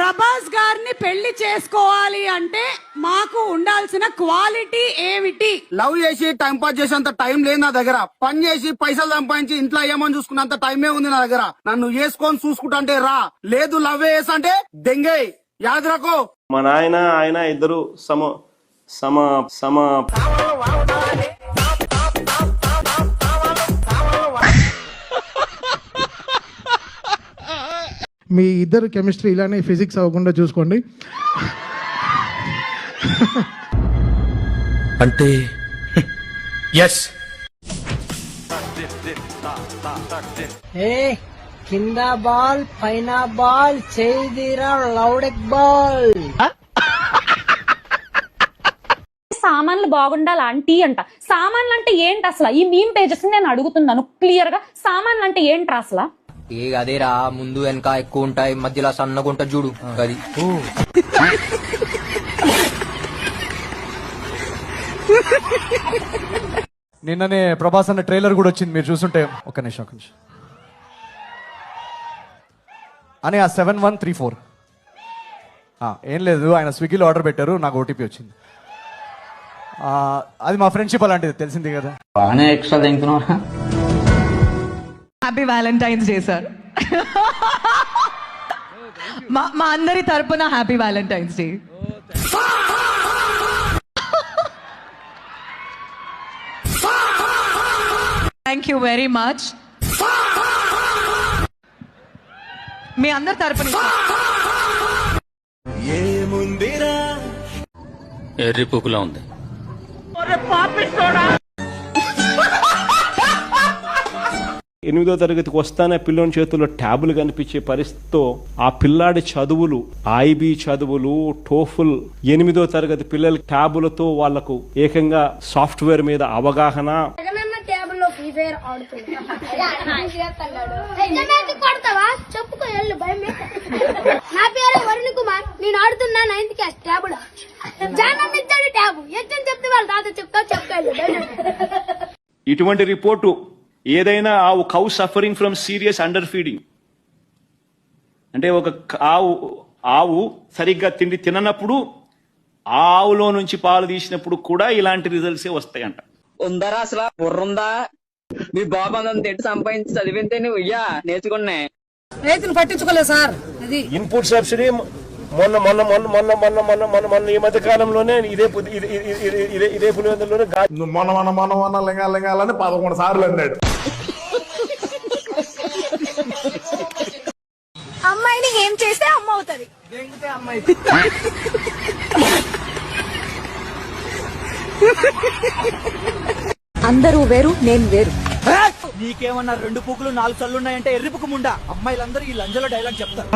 ప్రభాస్ గారిని పెళ్లి చేసుకోవాలి అంటే మాకు ఉండాల్సిన క్వాలిటీ ఏమిటి? లవ్ చేసి టైం పాస్ చేసేంత టైం లేదు నా దగ్గర. పని చేసి పైసలు సంపాదించి ఇంట్లో ఏమని చూసుకున్నంత టైమే ఉంది నా దగ్గర. నన్ను వేసుకొని చూసుకుంటా అంటే రా, లేదు లవ్ వేసంటే దెంగే యాదరకో. మా నాయన ఆయన ఇద్దరు సమ సమ సమ మీ ఇద్దరు కెమిస్ట్రీ ఇలానే ఫిజిక్స్ అవ్వకుండా చూసుకోండి. అంటే ఎస్ కింద బాల్ పైన బాల్ చేయిరా లౌడెక్ బాల్. సామాన్లు బాగుండాలి ఆంటీ అంట. సామాన్లు అంటే ఏంటి అసలు? ఈ మీమ్ పేజెస్ నేను అడుగుతున్నాను క్లియర్ గా. సామాన్లు అంటే ఏంటి అసలు? అదేరా, ముందు వెనక ఎక్కువ ఉంటాయి, మధ్యలో సన్నగా ఉంటా చూడు అది. నిన్ననే ప్రభాస్ అన్న ట్రైలర్ కూడా వచ్చింది, మీరు చూసుంటే. ఒక్క నిమిషం అని ఆ 7134 ఏం లేదు, ఆయన స్విగ్గీలో ఆర్డర్ పెట్టారు, నాకు ఓటీపీ వచ్చింది. అది మా ఫ్రెండ్షిప్ అలాంటిది, తెలిసింది కదా. బాగానే ఎక్స్ట్రా తింటున్నా. Happy Valentine's Day sir. మా అందరి తరపున happy Valentine's Day. Thank you very much. మీ అందరి తరపున ఎర్రి పుకులా ఉంది. ఎనిమిదో తరగతికి వస్తానే పిల్లోని చేతుల్లో ట్యాబులు కనిపించే పరిస్థితితో ఆ పిల్లాడి చదువులు, ఐబీ చదువులు, టోఫుల్, 8దో తరగతి పిల్లల ట్యాబులతో వాళ్లకు ఏకంగా సాఫ్ట్వేర్ మీద అవగాహన. చెప్పుకో ఎల్లు భయం. నా పేరు వరుణ్ కుమార్, నేను ఆడుతున్నా 9th క్లాస్ ట్యాబులో. జానన్ ఇచ్చాడు ట్యాబు, ఎచ్చని చెప్తే వాళ్ళ తాత చెప్తాడు. ఇటువంటి రిపోర్టు ఏదైనా cow suffering from serious under feeding అంటే ఒక ఆవు సరిగ్గా తిండి తిననప్పుడు ఆవులో నుంచి పాలు తీసినప్పుడు కూడా ఇలాంటి రిజల్ట్సే వస్తాయంట. ఉందరా అసలు బుర్రుందా? మీ బాబు అంత ఎటు సంపాదించి చదివితే నువ్వు నేర్చుకున్నా. రైతులు పట్టించుకోలేదు సార్. అది ఇన్పుట్ సబ్సిడీ మొన్న మొన్న మొన్న మొన్న మొన్న మొన్న మొన్న మొన్న ఈ మధ్య కాలంలోనే ఇదే పులివెందులోనే మొన్న మొన్న మొన్న మొన్న లింగాలని 11 సార్లు అన్నాడు. అమ్మాయిని ఏం చేస్తే అమ్మ అవుతుంది. అందరూ వేరు, నేను వేరు. నీకేమన్నా 2 పూకులు 4 చల్లున్నాయంటే ఎర్రి పుక్కు ముండా. అమ్మాయిలందరూ ఈ లంజలో డైలాగ్ చెప్తారు.